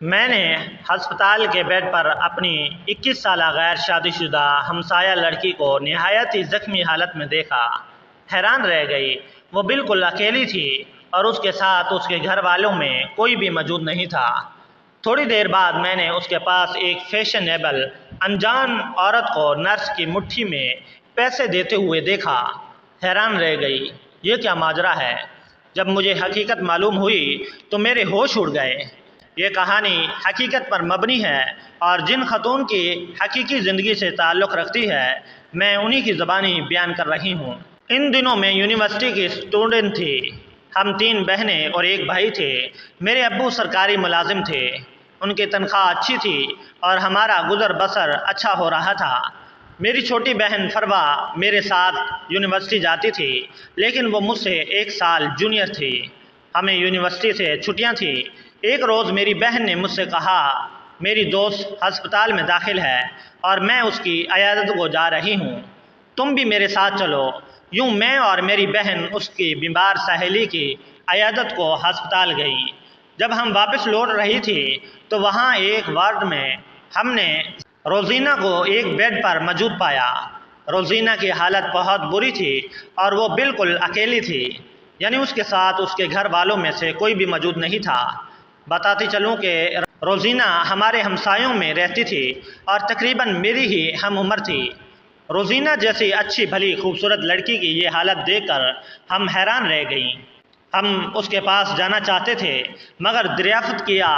میں نے ہسپتال کے بیڈ پر اپنی 21 سالہ غیر شادی شدہ ہمسایہ لڑکی کو نہایت ہی زخمی حالت میں دیکھا۔ حیران رہ گئی۔ وہ بالکل اکیلی تھی اور اس کے ساتھ اس کے گھر والوں میں کوئی بھی موجود نہیں تھا۔ تھوڑی دیر بعد میں نے اس کے پاس ایک فیشنیبل انجان عورت کو نرس کی مٹھی میں پیسے دیتے ہوئے دیکھا۔ حیران رہ گئی، یہ کیا ماجرا ہے؟ جب مجھے حقیقت معلوم ہوئی تو میرے ہوش اڑ گئے۔ یہ کہانی حقیقت پر مبنی ہے اور جن خاتون کی حقیقی زندگی سے تعلق رکھتی ہے میں انہی کی زبانی بیان کر رہی ہوں۔ ان دنوں میں یونیورسٹی کی اسٹوڈنٹ تھی۔ ہم 3 بہنیں اور ایک بھائی تھے۔ میرے ابو سرکاری ملازم تھے، ان کی تنخواہ اچھی تھی اور ہمارا گزر بسر اچھا ہو رہا تھا۔ میری چھوٹی بہن فروا میرے ساتھ یونیورسٹی جاتی تھی، لیکن وہ مجھ سے 1 سال جونیئر تھی۔ ہمیں یونیورسٹی سے چھٹیاں تھیں۔ ایک روز میری بہن نے مجھ سے کہا، میری دوست ہسپتال میں داخل ہے اور میں اس کی عیادت کو جا رہی ہوں، تم بھی میرے ساتھ چلو۔ یوں میں اور میری بہن اس کی بیمار سہیلی کی عیادت کو ہسپتال گئی۔ جب ہم واپس لوٹ رہی تھی تو وہاں ایک وارڈ میں ہم نے روزینہ کو ایک بیڈ پر موجود پایا۔ روزینہ کی حالت بہت بری تھی اور وہ بالکل اکیلی تھی، یعنی اس کے ساتھ اس کے گھر والوں میں سے کوئی بھی موجود نہیں تھا۔ بتاتی چلوں کہ روزینہ ہمارے ہمسایوں میں رہتی تھی اور تقریباً میری ہی ہم عمر تھی۔ روزینہ جیسی اچھی بھلی خوبصورت لڑکی کی یہ حالت دیکھ کر ہم حیران رہ گئیں۔ ہم اس کے پاس جانا چاہتے تھے مگر دریافت کیا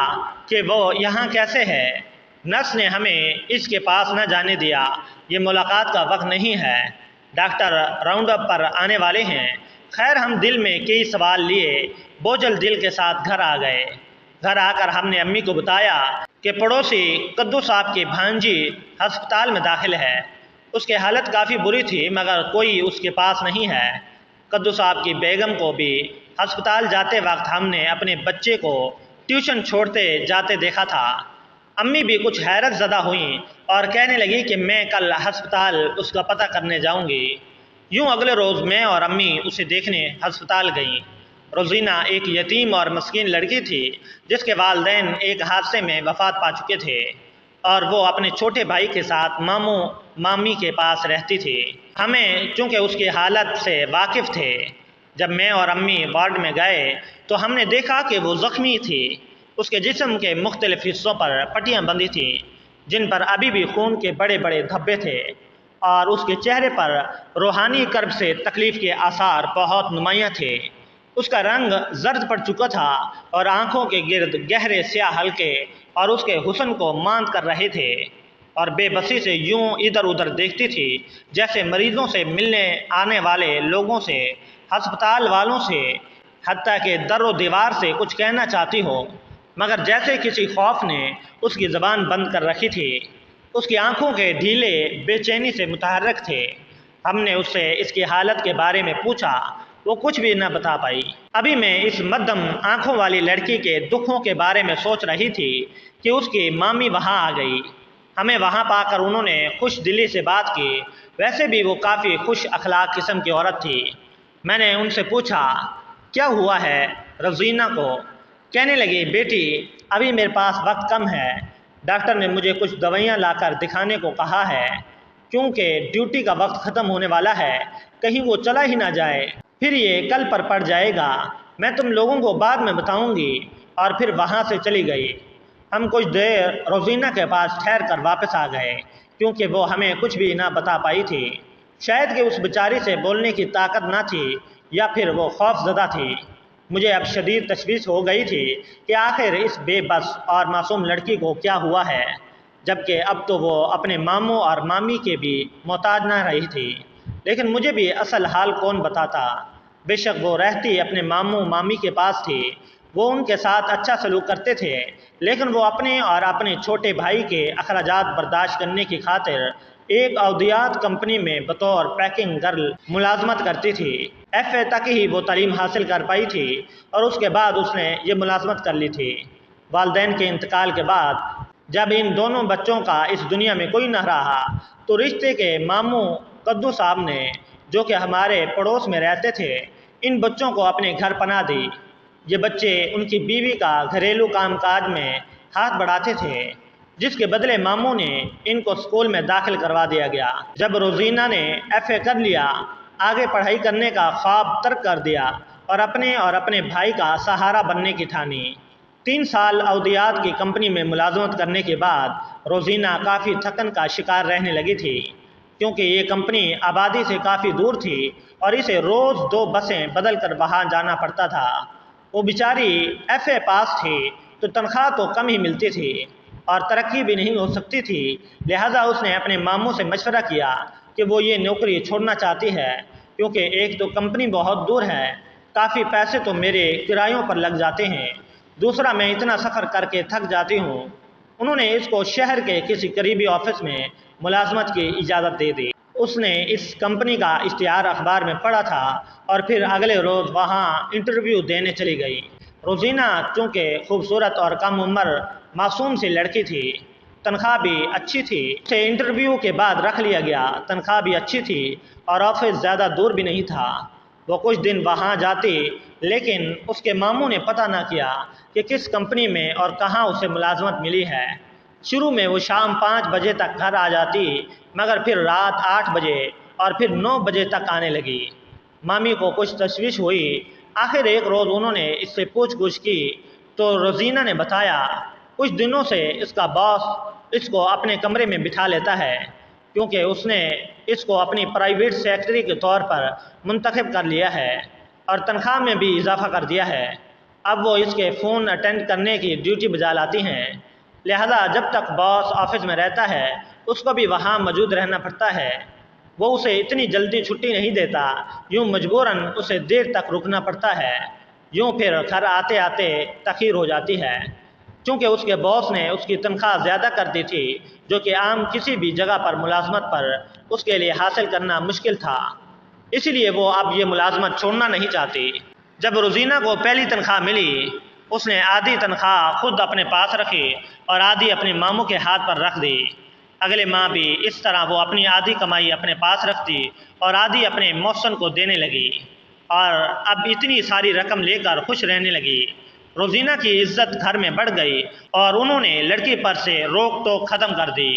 کہ وہ یہاں کیسے ہے۔ نرس نے ہمیں اس کے پاس نہ جانے دیا، یہ ملاقات کا وقت نہیں ہے، ڈاکٹر راؤنڈ اپ پر آنے والے ہیں۔ خیر ہم دل میں کئی سوال لیے بوجھل دل کے ساتھ گھر آ گئے۔ گھر آ کر ہم نے امی کو بتایا کہ پڑوسی قدو صاحب کی بھانجی ہسپتال میں داخل ہے۔ اس کی حالت کافی بری تھی مگر کوئی اس کے پاس نہیں ہے۔ قدو صاحب کی بیگم کو بھی ہسپتال جاتے وقت ہم نے اپنے بچے کو ٹیوشن چھوڑتے جاتے دیکھا تھا۔ امی بھی کچھ حیرت زدہ ہوئیں اور کہنے لگی کہ میں کل ہسپتال اس کا پتہ کرنے جاؤں گی۔ یوں اگلے روز میں اور امی اسے دیکھنے ہسپتال گئیں۔ روزینہ ایک یتیم اور مسکین لڑکی تھی جس کے والدین ایک حادثے میں وفات پا چکے تھے اور وہ اپنے چھوٹے بھائی کے ساتھ ماموں مامی کے پاس رہتی تھی۔ ہمیں چونکہ اس کی حالت سے واقف تھے، جب میں اور امی وارڈ میں گئے تو ہم نے دیکھا کہ وہ زخمی تھی۔ اس کے جسم کے مختلف حصوں پر پٹیاں بندھی تھیں جن پر ابھی بھی خون کے بڑے بڑے دھبے تھے اور اس کے چہرے پر روحانی کرب سے تکلیف کے آثار بہت نمایاں تھے۔ اس کا رنگ زرد پڑ چکا تھا اور آنکھوں کے گرد گہرے سیاہ حلقے اور اس کے حسن کو ماند کر رہے تھے اور بے بسی سے یوں ادھر ادھر دیکھتی تھی جیسے مریضوں سے ملنے آنے والے لوگوں سے، ہسپتال والوں سے، حتیٰ کہ در و دیوار سے کچھ کہنا چاہتی ہو مگر جیسے کسی خوف نے اس کی زبان بند کر رکھی تھی۔ اس کی آنکھوں کے ڈھیلے بے چینی سے متحرک تھے۔ ہم نے اس سے اس کی حالت کے بارے میں پوچھا، وہ کچھ بھی نہ بتا پائی۔ ابھی میں اس مدھم آنکھوں والی لڑکی کے دکھوں کے بارے میں سوچ رہی تھی کہ اس کی مامی وہاں آ گئی۔ ہمیں وہاں پا کر انہوں نے خوش دلی سے بات کی۔ ویسے بھی وہ کافی خوش اخلاق قسم کی عورت تھی۔ میں نے ان سے پوچھا، کیا ہوا ہے روزینہ کو؟ کہنے لگی، بیٹی ابھی میرے پاس وقت کم ہے، ڈاکٹر نے مجھے کچھ دوائیاں لا کر دکھانے کو کہا ہے، کیونکہ ڈیوٹی کا وقت ختم ہونے والا ہے، کہیں وہ چلا ہی نہ جائے، پھر یہ کل پر پڑ جائے گا، میں تم لوگوں کو بعد میں بتاؤں گی، اور پھر وہاں سے چلی گئی۔ ہم کچھ دیر روزینہ کے پاس ٹھہر کر واپس آ گئے کیونکہ وہ ہمیں کچھ بھی نہ بتا پائی تھی۔ شاید کہ اس بیچاری سے بولنے کی طاقت نہ تھی یا پھر وہ خوف زدہ تھی۔ مجھے اب شدید تشویش ہو گئی تھی کہ آخر اس بے بس اور معصوم لڑکی کو کیا ہوا ہے، جبکہ اب تو وہ اپنے ماموں اور مامی کے بھی محتاج نہ رہی تھی۔ لیکن مجھے بھی اصل حال کون بتاتا؟ بے شک وہ رہتی اپنے ماموں مامی کے پاس تھی، وہ ان کے ساتھ اچھا سلوک کرتے تھے، لیکن وہ اپنے اور اپنے چھوٹے بھائی کے اخراجات برداشت کرنے کی خاطر ایک ادویات کمپنی میں بطور پیکنگ گرل ملازمت کرتی تھی۔ FA تک ہی وہ تعلیم حاصل کر پائی تھی اور اس کے بعد اس نے یہ ملازمت کر لی تھی۔ والدین کے انتقال کے بعد جب ان دونوں بچوں کا اس دنیا میں کوئی نہ رہا تو رشتے کے ماموں قدو صاحب نے، جو کہ ہمارے پڑوس میں رہتے تھے، ان بچوں کو اپنے گھر پناہ دی۔ یہ بچے ان کی بیوی کا گھریلو کام کاج میں ہاتھ بڑھاتے تھے، جس کے بدلے ماموں نے ان کو اسکول میں داخل کروا دیا گیا۔ جب روزینہ نے FA کر لیا، آگے پڑھائی کرنے کا خواب ترک کر دیا اور اپنے بھائی کا سہارا بننے کی ٹھانی۔ 3 سال ادویات کی کمپنی میں ملازمت کرنے کے بعد روزینہ کافی تھکن کا شکار رہنے لگی تھی، کیونکہ یہ کمپنی آبادی سے کافی دور تھی اور اسے روز 2 بسیں بدل کر وہاں جانا پڑتا تھا۔ وہ بیچاری FA پاس تھی تو تنخواہ تو کم ہی ملتی تھی اور ترقی بھی نہیں ہو سکتی تھی، لہٰذا اس نے اپنے ماموں سے مشورہ کیا کہ وہ یہ نوکری چھوڑنا چاہتی ہے، کیونکہ ایک تو کمپنی بہت دور ہے، کافی پیسے تو میرے کرایوں پر لگ جاتے ہیں، دوسرا میں اتنا سفر کر کے تھک جاتی ہوں۔ انہوں نے اس کو شہر کے کسی قریبی آفس میں ملازمت کی اجازت دے دی۔ اس نے اس کمپنی کا اشتہار اخبار میں پڑھا تھا اور پھر اگلے روز وہاں انٹرویو دینے چلی گئی۔ روزینہ چونکہ خوبصورت اور کم عمر معصوم سی لڑکی تھی، تنخواہ بھی اچھی تھی، اسے انٹرویو کے بعد رکھ لیا گیا، تنخواہ بھی اچھی تھی اور آفس زیادہ دور بھی نہیں تھا۔ وہ کچھ دن وہاں جاتی، لیکن اس کے ماموں نے پتہ نہ کیا کہ کس کمپنی میں اور کہاں اسے ملازمت ملی ہے۔ شروع میں وہ شام 5 بجے تک گھر آ جاتی، مگر پھر رات 8 بجے اور پھر 9 بجے تک آنے لگی۔ مامی کو کچھ تشویش ہوئی۔ آخر ایک روز انہوں نے اس سے پوچھ گچھ کی تو روزینہ نے بتایا کچھ دنوں سے اس کا باس اس کو اپنے کمرے میں بٹھا لیتا ہے، کیونکہ اس نے اس کو اپنی پرائیویٹ سیکرٹری کے طور پر منتخب کر لیا ہے اور تنخواہ میں بھی اضافہ کر دیا ہے۔ اب وہ اس کے فون اٹینڈ کرنے کی ڈیوٹی بجا لاتی ہیں، لہذا جب تک باس آفس میں رہتا ہے اس کو بھی وہاں موجود رہنا پڑتا ہے۔ وہ اسے اتنی جلدی چھٹی نہیں دیتا، یوں مجبوراً اسے دیر تک رکنا پڑتا ہے، یوں پھر گھر آتے آتے تاخیر ہو جاتی ہے۔ چونکہ اس کے باس نے اس کی تنخواہ زیادہ کر دی تھی، جو کہ عام کسی بھی جگہ پر ملازمت پر اس کے لیے حاصل کرنا مشکل تھا، اس لیے وہ اب یہ ملازمت چھوڑنا نہیں چاہتی۔ جب روزینہ کو پہلی تنخواہ ملی، اس نے آدھی تنخواہ خود اپنے پاس رکھی اور آدھی اپنے ماموں کے ہاتھ پر رکھ دی۔ اگلے ماہ بھی اس طرح وہ اپنی آدھی کمائی اپنے پاس رکھتی اور آدھی اپنے محسن کو دینے لگی، اور اب اتنی ساری رقم لے کر خوش رہنے لگی۔ روزینہ کی عزت گھر میں بڑھ گئی اور انہوں نے لڑکی پر سے روک ٹوک ختم کر دی۔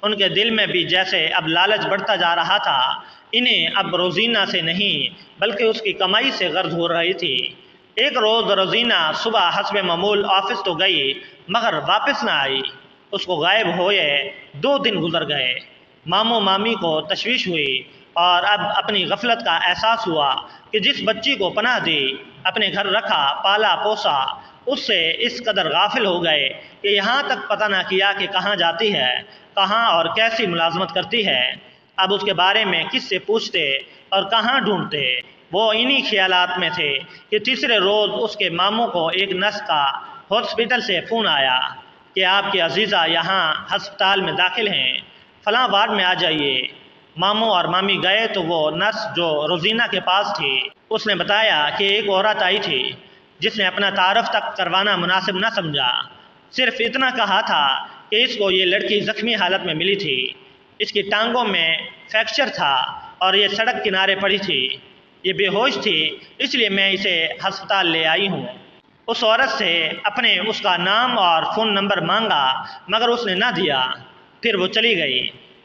ان کے دل میں بھی جیسے اب لالچ بڑھتا جا رہا تھا، انہیں اب روزینہ سے نہیں بلکہ اس کی کمائی سے غرض ہو رہی تھی۔ ایک روز روزینہ صبح حسب معمول آفس تو گئی، مگر واپس نہ آئی۔ اس کو غائب ہوئے 2 دن گزر گئے۔ ماموں مامی کو تشویش ہوئی اور اب اپنی غفلت کا احساس ہوا کہ جس بچی کو پناہ دی، اپنے گھر رکھا، پالا پوسا، اس سے اس قدر غافل ہو گئے کہ یہاں تک پتہ نہ کیا کہ کہاں جاتی ہے، کہاں اور کیسی ملازمت کرتی ہے۔ اب اس کے بارے میں کس سے پوچھتے اور کہاں ڈھونڈتے؟ وہ انہی خیالات میں تھے کہ تیسرے روز اس کے ماموں کو ایک نرس کا ہاسپٹل سے فون آیا کہ آپ کی عزیزہ یہاں ہسپتال میں داخل ہیں، فلاں وارڈ میں آ جائیے۔ ماموں اور مامی گئے تو وہ نرس جو روزینہ کے پاس تھی، اس نے بتایا کہ ایک عورت آئی تھی جس نے اپنا تعارف تک کروانا مناسب نہ سمجھا، صرف اتنا کہا تھا کہ اس کو یہ لڑکی زخمی حالت میں ملی تھی، اس کی ٹانگوں میں فریکچر تھا اور یہ سڑک کنارے پڑی تھی، یہ بے ہوش تھی، اس لیے میں اسے ہسپتال لے آئی ہوں۔ اس عورت سے اپنے اس کا نام اور فون نمبر مانگا، مگر اس نے نہ دیا، پھر وہ چلی گئی۔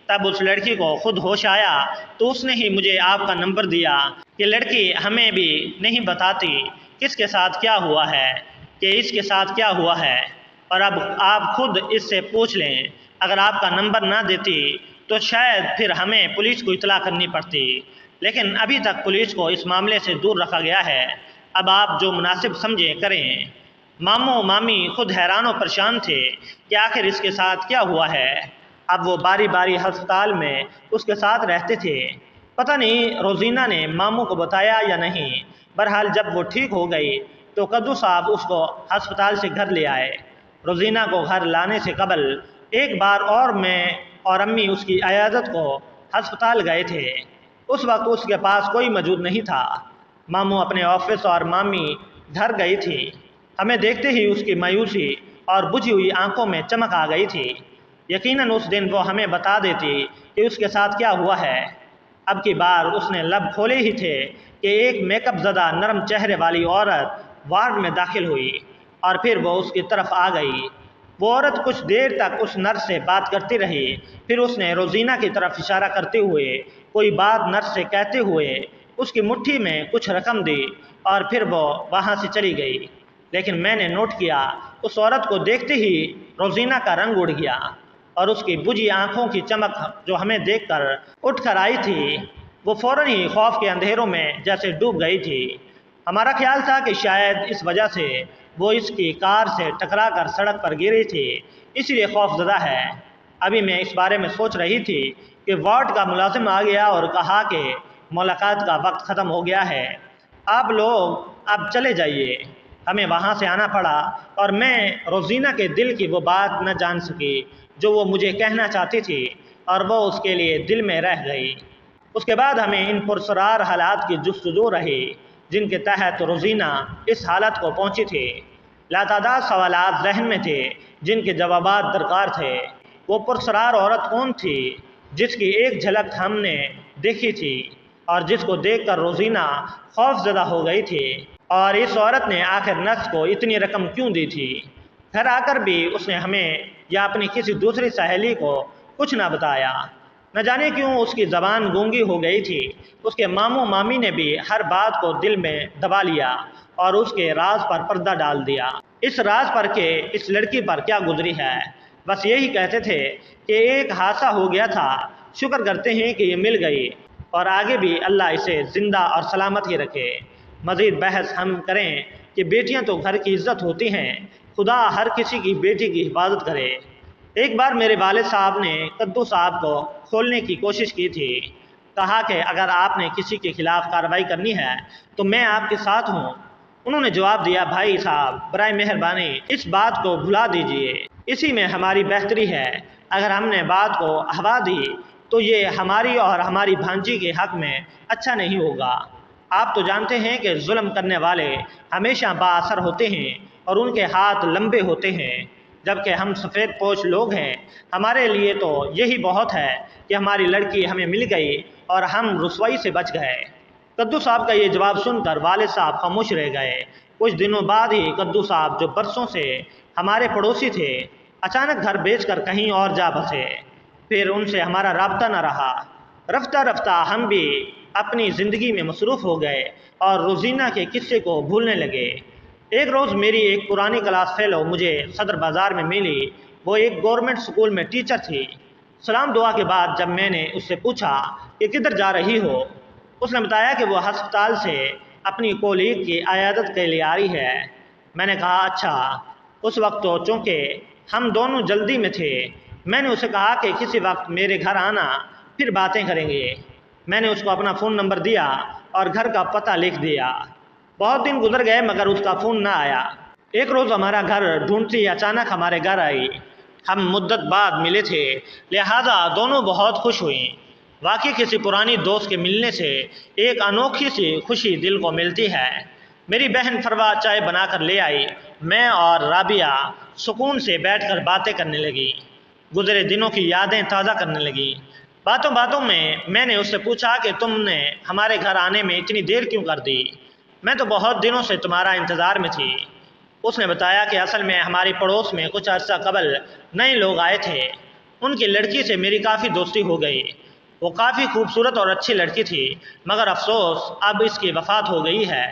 تب اس لڑکی کو خود ہوش آیا تو اس نے ہی مجھے آپ کا نمبر دیا کہ لڑکی ہمیں بھی نہیں بتاتی کس کے ساتھ کیا ہوا ہے، کہ اس کے ساتھ کیا ہوا ہے، اور اب آپ خود اس سے پوچھ لیں۔ اگر آپ کا نمبر نہ دیتی تو شاید پھر ہمیں پولیس کو اطلاع کرنی پڑتی، لیکن ابھی تک پولیس کو اس معاملے سے دور رکھا گیا ہے، اب آپ جو مناسب سمجھیں کریں۔ ماموں مامی خود حیران و پریشان تھے کہ آخر اس کے ساتھ کیا ہوا ہے۔ اب وہ باری باری ہسپتال میں اس کے ساتھ رہتے تھے۔ پتہ نہیں روزینہ نے ماموں کو بتایا یا نہیں، بہرحال جب وہ ٹھیک ہو گئی تو قدو صاحب اس کو ہسپتال سے گھر لے آئے۔ روزینہ کو گھر لانے سے قبل ایک بار اور میں اور امی اس کی عیادت کو ہسپتال گئے تھے۔ اس وقت اس کے پاس کوئی موجود نہیں تھا۔ ماموں اپنے آفس اور مامی گھر گئی تھی۔ ہمیں دیکھتے ہی اس کی مایوسی اور بجھی ہوئی آنکھوں میں چمک آ گئی تھی۔ یقیناً اس دن وہ ہمیں بتا دیتی کہ اس کے ساتھ کیا ہوا ہے۔ اب کی بار اس نے لب کھولے ہی تھے کہ ایک میک اپ زدہ نرم چہرے والی عورت وارڈ میں داخل ہوئی اور پھر وہ اس کی طرف آ گئی۔ وہ عورت کچھ دیر تک اس نرس سے بات کرتی رہی، پھر اس نے روزینہ کی طرف اشارہ کرتے ہوئے کوئی بات نرس سے کہتے ہوئے اس کی مٹھی میں کچھ رقم دی اور پھر وہ وہاں سے چلی گئی۔ لیکن میں نے نوٹ کیا اس عورت کو دیکھتے ہی روزینہ کا رنگ اڑ گیا اور اس کی بجھی آنکھوں کی چمک جو ہمیں دیکھ کر اٹھ کر آئی تھی وہ فوراً ہی خوف کے اندھیروں میں جیسے ڈوب گئی تھی۔ ہمارا خیال تھا کہ شاید اس وجہ سے وہ اس کی کار سے ٹکرا کر سڑک پر گری تھی، اس لیے خوف زدہ ہے۔ ابھی میں اس بارے میں سوچ رہی تھی کہ وارڈ کا ملازم آ گیا اور کہا کہ ملاقات کا وقت ختم ہو گیا ہے، آپ لوگ اب چلے جائیے۔ ہمیں وہاں سے آنا پڑا اور میں روزینہ کے دل کی وہ بات نہ جان سکی جو وہ مجھے کہنا چاہتی تھی، اور وہ اس کے لیے دل میں رہ گئی۔ اس کے بعد ہمیں ان پرسرار حالات کی جستجو رہی جن کے تحت روزینہ اس حالت کو پہنچی تھی۔ لاتعداد سوالات ذہن میں تھے جن کے جوابات درکار تھے۔ وہ پرسرار عورت کون تھی جس کی ایک جھلک ہم نے دیکھی تھی اور جس کو دیکھ کر روزینہ خوف زدہ ہو گئی تھی؟ اور اس عورت نے آخر نرس کو اتنی رقم کیوں دی تھی؟ گھر آ کر بھی اس نے ہمیں یا اپنی کسی دوسری سہیلی کو کچھ نہ بتایا۔ نہ جانے کیوں اس کی زبان گونگی ہو گئی تھی۔ اس کے ماموں مامی نے بھی ہر بات کو دل میں دبا لیا اور اس کے راز پر پردہ ڈال دیا۔ اس راز پر کہ اس لڑکی پر کیا گزری ہے، بس یہی کہتے تھے کہ ایک حادثہ ہو گیا تھا، شکر کرتے ہیں کہ یہ مل گئی اور آگے بھی اللہ اسے زندہ اور سلامت ہی رکھے۔ مزید بحث ہم کریں کہ بیٹیاں تو گھر کی عزت ہوتی ہیں، خدا ہر کسی کی بیٹی کی حفاظت کرے۔ ایک بار میرے والد صاحب نے قدو صاحب کو کھولنے کی کوشش کی تھی، کہا کہ اگر آپ نے کسی کے خلاف کارروائی کرنی ہے تو میں آپ کے ساتھ ہوں۔ انہوں نے جواب دیا، بھائی صاحب برائے مہربانی اس بات کو بھلا دیجئے، اسی میں ہماری بہتری ہے۔ اگر ہم نے بات کو ہوا دی تو یہ ہماری اور ہماری بھانجی کے حق میں اچھا نہیں ہوگا۔ آپ تو جانتے ہیں کہ ظلم کرنے والے ہمیشہ با اثر ہوتے ہیں اور ان کے ہاتھ لمبے ہوتے ہیں، جبکہ ہم سفید پوش لوگ ہیں۔ ہمارے لیے تو یہی بہت ہے کہ ہماری لڑکی ہمیں مل گئی اور ہم رسوائی سے بچ گئے۔ قدو صاحب کا یہ جواب سن کر والد صاحب خاموش رہ گئے۔ کچھ دنوں بعد ہی قدو صاحب جو برسوں سے ہمارے پڑوسی تھے اچانک گھر بیچ کر کہیں اور جا بسے، پھر ان سے ہمارا رابطہ نہ رہا۔ رفتہ رفتہ ہم بھی اپنی زندگی میں مصروف ہو گئے اور روزینہ کے قصے کو بھولنے لگے۔ ایک روز میری ایک پرانی کلاس فیلو مجھے صدر بازار میں ملی۔ وہ ایک گورنمنٹ اسکول میں ٹیچر تھی۔ سلام دعا کے بعد جب میں نے اس سے پوچھا کہ کدھر جا رہی ہو، اس نے بتایا کہ وہ ہسپتال سے اپنی کولیگ کی عیادت کے لیے آ رہی ہے۔ میں نے کہا اچھا۔ اس وقت تو چونکہ ہم دونوں جلدی میں تھے، میں نے اسے کہا کہ کسی وقت میرے گھر آنا، پھر باتیں کریں گے۔ میں نے اس کو اپنا فون نمبر دیا اور گھر کا پتہ لکھ دیا۔ بہت دن گزر گئے مگر اس کا فون نہ آیا۔ ایک روز ہمارا گھر ڈھونڈتی اچانک ہمارے گھر آئی۔ ہم مدت بعد ملے تھے، لہذا دونوں بہت خوش ہوئیں۔ واقعی کسی پرانی دوست کے ملنے سے ایک انوکھی سی خوشی دل کو ملتی ہے۔ میری بہن فروا چائے بنا کر لے آئی۔ میں اور رابعہ سکون سے بیٹھ کر باتیں کرنے لگی، گزرے دنوں کی یادیں تازہ کرنے لگی۔ باتوں باتوں میں نے اس سے پوچھا کہ تم نے ہمارے گھر آنے میں اتنی دیر کیوں کر دی؟ میں تو بہت دنوں سے تمہارا انتظار میں تھی۔ اس نے بتایا کہ اصل میں ہماری پڑوس میں کچھ عرصہ قبل نئے لوگ آئے تھے، ان کی لڑکی سے میری کافی دوستی ہو گئی۔ وہ کافی خوبصورت اور اچھی لڑکی تھی، مگر افسوس اب اس کی وفات ہو گئی ہے۔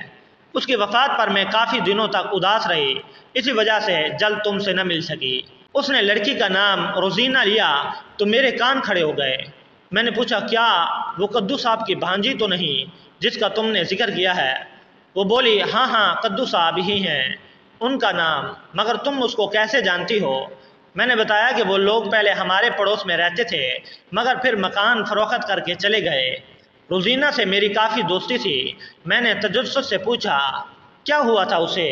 اس کی وفات پر میں کافی دنوں تک اداس رہی، اسی وجہ سے جلد تم سے نہ مل سکی۔ اس نے لڑکی کا نام روزینہ لیا تو میرے کان کھڑے ہو گئے۔ میں نے پوچھا کیا وہ قدو صاحب کی بھانجی تو نہیں جس کا تم نے ذکر کیا ہے؟ وہ بولی ہاں قدو صاحب ہی ہیں ان کا نام، مگر تم اس کو کیسے جانتی ہو؟ میں نے بتایا کہ وہ لوگ پہلے ہمارے پڑوس میں رہتے تھے مگر پھر مکان فروخت کر کے چلے گئے۔ روزینہ سے میری کافی دوستی تھی۔ میں نے تجسس سے پوچھا کیا ہوا تھا اسے؟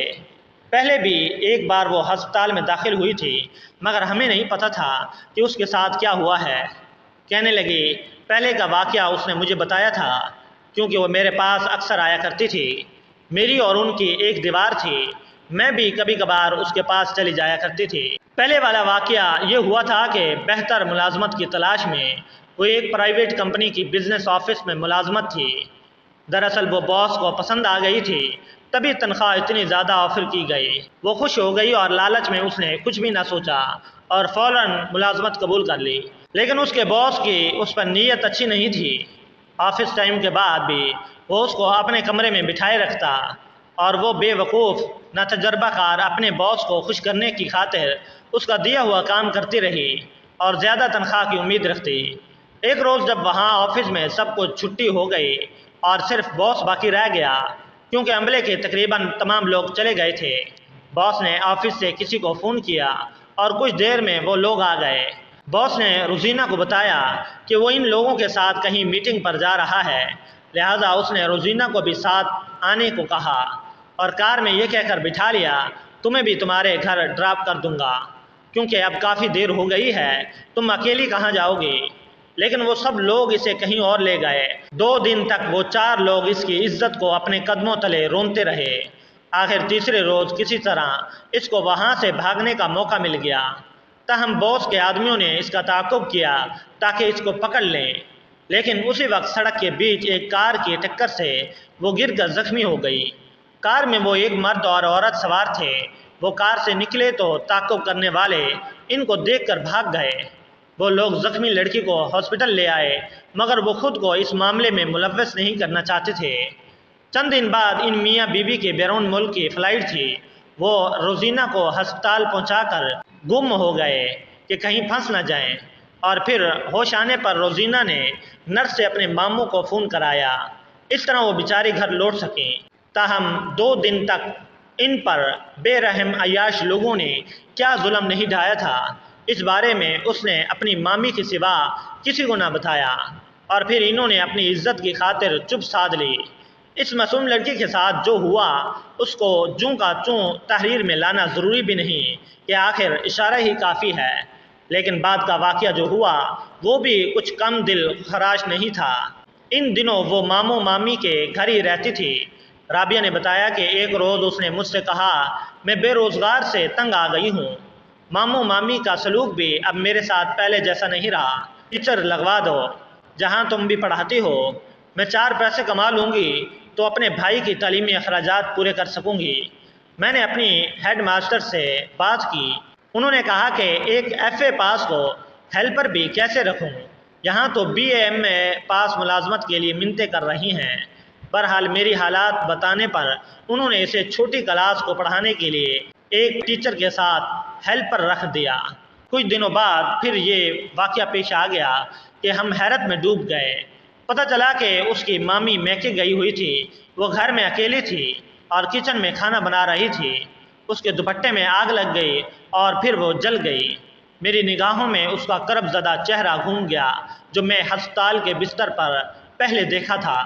پہلے بھی ایک بار وہ ہسپتال میں داخل ہوئی تھی مگر ہمیں نہیں پتہ تھا کہ اس کے ساتھ کیا ہوا ہے۔ کہنے لگی پہلے کا واقعہ اس نے مجھے بتایا تھا کیونکہ وہ میرے پاس اکثر آیا کرتی تھی۔ میری اور ان کی ایک دیوار تھی، میں بھی کبھی کبھار اس کے پاس چلی جایا کرتی تھی۔ پہلے والا واقعہ یہ ہوا تھا کہ بہتر ملازمت کی تلاش میں وہ ایک پرائیویٹ کمپنی کی بزنس آفس میں ملازمت تھی۔ دراصل وہ باس کو پسند آ گئی تھی۔ تبھی تنخواہ اتنی زیادہ آفر کی گئی۔ وہ خوش ہو گئی اور لالچ میں اس نے کچھ بھی نہ سوچا اور فوراً ملازمت قبول کر لی۔ لیکن اس کے باس کی اس پر نیت اچھی نہیں تھی۔ آفس ٹائم کے بعد بھی وہ اس کو اپنے کمرے میں بٹھائے رکھتا اور وہ بے وقوف نہ تجربہ کار اپنے باس کو خوش کرنے کی خاطر اس کا دیا ہوا کام کرتی رہی اور زیادہ تنخواہ کی امید رکھتی۔ ایک روز جب وہاں آفس میں سب کو چھٹی ہو گئی اور صرف باس باقی رہ گیا، کیونکہ عملے کے تقریباً تمام لوگ چلے گئے تھے، باس نے آفس سے کسی کو فون کیا اور کچھ دیر میں وہ لوگ آ گئے۔ باس نے روزینہ کو بتایا کہ وہ ان لوگوں کے ساتھ کہیں میٹنگ پر جا رہا ہے، لہٰذا اس نے روزینہ کو بھی ساتھ آنے کو کہا اور کار میں یہ کہہ کر بٹھا لیا، تمہیں بھی تمہارے گھر ڈراپ کر دوں گا کیونکہ اب کافی دیر ہو گئی ہے، تم اکیلی کہاں جاؤ گی؟ لیکن وہ سب لوگ اسے کہیں اور لے گئے۔ 2 دن تک وہ 4 لوگ اس کی عزت کو اپنے قدموں تلے رونتے رہے۔ آخر تیسرے روز کسی طرح اس کو وہاں سے بھاگنے کا موقع مل گیا، تاہم باس کے آدمیوں نے اس کا تعاقب کیا تاکہ اس کو پکڑ لیں، لیکن اسی وقت سڑک کے بیچ ایک کار کی ٹکر سے وہ گر کر زخمی ہو گئی۔ کار میں وہ ایک مرد اور عورت سوار تھے۔ وہ کار سے نکلے تو تعاقب کرنے والے ان کو دیکھ کر بھاگ گئے۔ وہ لوگ زخمی لڑکی کو ہاسپٹل لے آئے مگر وہ خود کو اس معاملے میں ملوث نہیں کرنا چاہتے تھے۔ چند دن بعد ان میاں بیوی کے بیرون ملک کی فلائٹ تھی۔ وہ روزینہ کو ہسپتال پہنچا کر گم ہو گئے کہ کہیں پھنس نہ جائیں، اور پھر ہوش آنے پر روزینہ نے نرس سے اپنے ماموں کو فون کرایا، اس طرح وہ بیچاری گھر لوٹ سکیں۔ تاہم 2 دن تک ان پر بے رحم عیاش لوگوں نے کیا ظلم نہیں ڈھایا تھا، اس بارے میں اس نے اپنی مامی کے سوا کسی کو نہ بتایا، اور پھر انہوں نے اپنی عزت کی خاطر چپ سادھ لی۔ اس معصوم لڑکی کے ساتھ جو ہوا اس کو جوں کا چوں تحریر میں لانا ضروری بھی نہیں کہ آخر اشارہ ہی کافی ہے، لیکن بعد کا واقعہ جو ہوا وہ بھی کچھ کم دل خراش نہیں تھا۔ ان دنوں وہ ماموں مامی کے گھر ہی رہتی تھی۔ رابعہ نے بتایا کہ ایک روز اس نے مجھ سے کہا، میں بے روزگار سے تنگ آ گئی ہوں، ماموں مامی کا سلوک بھی اب میرے ساتھ پہلے جیسا نہیں رہا، ٹیچر لگوا دو جہاں تم بھی پڑھاتی ہو، میں 4 پیسے کما لوں گی تو اپنے بھائی کی تعلیمی اخراجات پورے کر سکوں گی۔ میں نے اپنی ہیڈ ماسٹر سے بات کی، انہوں نے کہا کہ ایک ایف اے پاس کو ہیلپر بھی کیسے رکھوں، یہاں تو بی اے ایم اے پاس ملازمت کے لیے منتیں کر رہی ہیں۔ بہرحال میری حالات بتانے پر انہوں نے اسے چھوٹی کلاس کو پڑھانے کے لیے ایک ٹیچر کے ساتھ ہیلپر رکھ دیا۔ کچھ دنوں بعد پھر یہ واقعہ پیش آ گیا کہ ہم حیرت میں ڈوب گئے۔ پتہ چلا کہ اس کی مامی میکے گئی ہوئی تھی، وہ گھر میں اکیلی تھی اور کچن میں کھانا بنا رہی تھی۔ اس کے دوپٹے میں آگ لگ گئی اور پھر وہ جل گئی۔ میری نگاہوں میں اس کا کرب زدہ چہرہ گھوم گیا جو میں ہسپتال کے بستر پر پہلے دیکھا تھا۔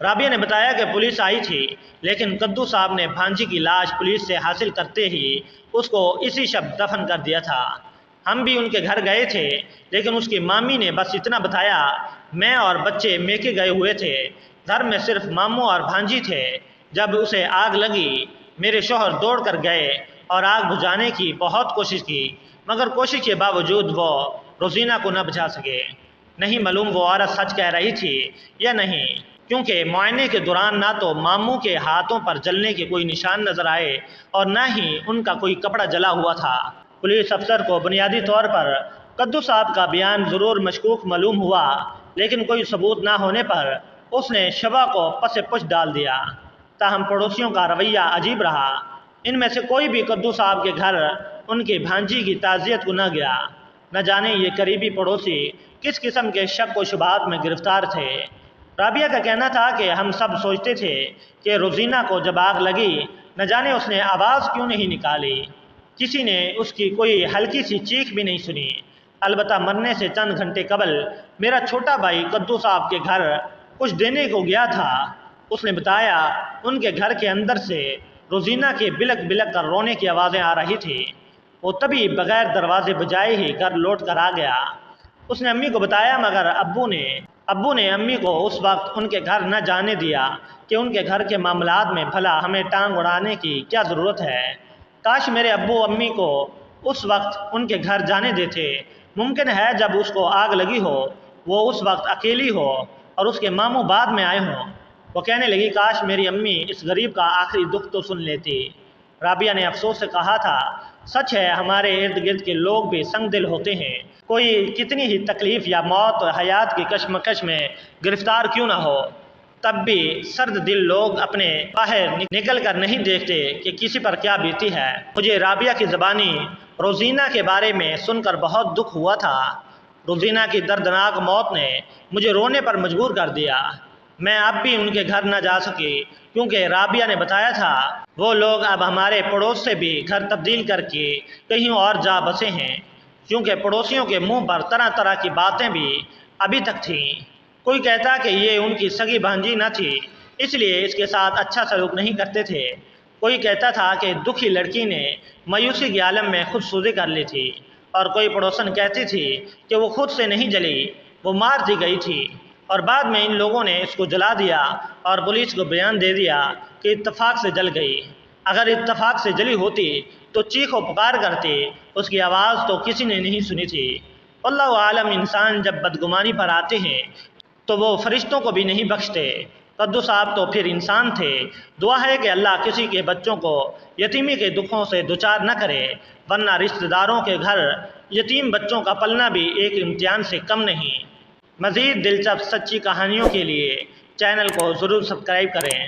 رابعہ نے بتایا کہ پولیس آئی تھی، لیکن قدو صاحب نے بھانجی کی لاش پولیس سے حاصل کرتے ہی اس کو اسی شب دفن کر دیا تھا۔ ہم بھی ان کے گھر گئے تھے، لیکن اس کی مامی نے بس اتنا بتایا، میں اور بچے میکے گئے ہوئے تھے، گھر میں صرف ماموں اور بھانجی تھے۔ جب اسے آگ لگی میرے شوہر دوڑ کر گئے اور آگ بجھانے کی بہت کوشش کی، مگر کوشش کے باوجود وہ روزینہ کو نہ بچا سکے۔ نہیں معلوم وہ عورت سچ کہہ رہی تھی یا نہیں، کیونکہ معائنے کے دوران نہ تو ماموں کے ہاتھوں پر جلنے کے کوئی نشان نظر آئے اور نہ ہی ان کا کوئی کپڑا جلا ہوا تھا۔ پولیس افسر کو بنیادی طور پر قدو صاحب کا بیان ضرور مشکوک معلوم ہوا، لیکن کوئی ثبوت نہ ہونے پر اس نے شبہ کو پس پش ڈال دیا۔ تاہم پڑوسیوں کا رویہ عجیب رہا۔ ان میں سے کوئی بھی قدو صاحب کے گھر ان کی بھانجی کی تعزیت کو نہ گیا۔ نہ جانے یہ قریبی پڑوسی کس قسم کے شک و شبہات میں گرفتار تھے۔ رابعہ کا کہنا تھا کہ ہم سب سوچتے تھے کہ روزینہ کو جب آگ لگی نہ جانے اس نے آواز کیوں نہیں نکالی، کسی نے اس کی کوئی ہلکی سی چیخ بھی نہیں سنی۔ البتہ مرنے سے چند گھنٹے قبل میرا چھوٹا بھائی قدو صاحب کے گھر کچھ دینے کو گیا تھا۔ اس نے بتایا ان کے گھر کے اندر سے روزینہ کے بلک بلک کر رونے کی آوازیں آ رہی تھی۔ وہ تبھی بغیر دروازے بجائے ہی گھر لوٹ کر آ گیا۔ اس نے امی کو بتایا مگر ابو نے امی کو اس وقت ان کے گھر نہ جانے دیا کہ ان کے گھر کے معاملات میں بھلا ہمیں ٹانگ اڑانے کی کیا ضرورت ہے۔ کاش میرے ابو امی کو اس وقت ان کے گھر جانے دیتے۔ ممکن ہے جب اس کو آگ لگی ہو وہ اس وقت اکیلی ہو اور اس کے ماموں بعد میں آئے ہوں۔ وہ کہنے لگی کاش میری امی اس غریب کا آخری دکھ تو سن لیتی۔ رابعہ نے افسوس سے کہا تھا سچ ہے ہمارے ارد گرد کے لوگ بھی سنگ دل ہوتے ہیں، کوئی کتنی ہی تکلیف یا موت حیات کی کشمکش میں گرفتار کیوں نہ ہو، تب بھی سرد دل لوگ اپنے باہر نکل کر نہیں دیکھتے کہ کسی پر کیا بیتی ہے۔ مجھے رابعہ کی زبانی روزینہ کے بارے میں سن کر بہت دکھ ہوا تھا۔ روزینہ کی دردناک موت نے مجھے رونے پر مجبور کر دیا۔ میں اب بھی ان کے گھر نہ جا سکی کیونکہ رابعہ نے بتایا تھا وہ لوگ اب ہمارے پڑوس سے بھی گھر تبدیل کر کے کہیں اور جا بسے ہیں، کیونکہ پڑوسیوں کے منہ پر طرح طرح کی باتیں بھی ابھی تک تھیں۔ کوئی کہتا کہ یہ ان کی سگی بھانجی نہ تھی اس لیے اس کے ساتھ اچھا سلوک نہیں کرتے تھے، کوئی کہتا تھا کہ دکھی لڑکی نے مایوسی کے عالم میں خود سوزی کر لی تھی، اور کوئی پڑوسن کہتی تھی کہ وہ خود سے نہیں جلی، وہ مار دی گئی تھی، اور بعد میں ان لوگوں نے اس کو جلا دیا اور پولیس کو بیان دے دیا کہ اتفاق سے جل گئی۔ اگر اتفاق سے جلی ہوتی تو چیخ و پکار کرتے، اس کی آواز تو کسی نے نہیں سنی تھی۔ اللہ عالم انسان جب بدگمانی پر آتے ہیں تو وہ فرشتوں کو بھی نہیں بخشتے۔ قدو صاحب تو پھر انسان تھے۔ دعا ہے کہ اللہ کسی کے بچوں کو یتیمی کے دکھوں سے دوچار نہ کرے، ورنہ رشتہ داروں کے گھر یتیم بچوں کا پلنا بھی ایک امتحان سے کم نہیں۔ مزید دلچسپ سچی کہانیوں کے لیے چینل کو ضرور سبسکرائب کریں۔